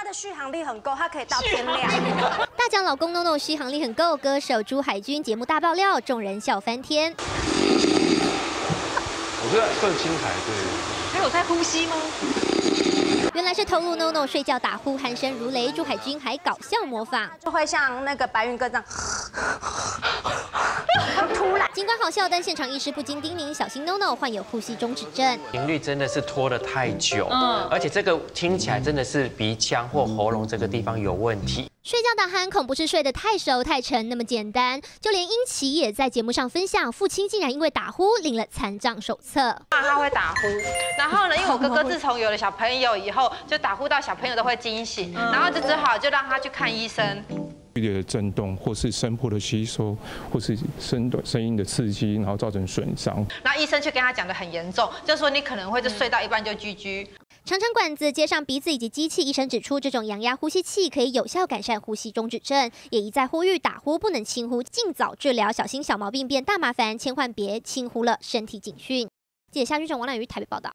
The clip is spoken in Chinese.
的续航力很够，它可以到天亮。大奖老公 NONO 续航力很够，歌手朱海军节目大爆料，众人笑翻天。我觉得更精彩，对。还有在呼吸吗？原来是透露 NONO 睡觉打呼，鼾声如雷，朱海军还搞笑模仿，就会像那个白云哥这样。突然，尽管好笑，但现场医师不禁叮咛小心 NONO 患有呼吸中止症。频率真的是拖得太久，而且这个听起来真的是鼻腔或喉咙这个地方有问题。睡觉打鼾恐不是睡得太熟太沉那么简单，就连英奇也在节目上分享，父亲竟然因为打呼领了残障手册。他会打呼，然后呢，因为我哥哥自从有了小朋友以后，就打呼到小朋友都会惊醒，然后就只好就让他去看医生。的震动，或是声波的吸收，或是声音的刺激，然后造成损伤。然后医生却跟他讲得很严重，就说你可能会就睡到一半就居。长长管子接上鼻子以及机器，医生指出这种氧压呼吸器可以有效改善呼吸中止症，也一再呼吁打呼不能轻忽，尽早治疗，小心小毛病变大麻烦，千万别轻忽了身体警讯。记者夏军、王乃瑜台北报道。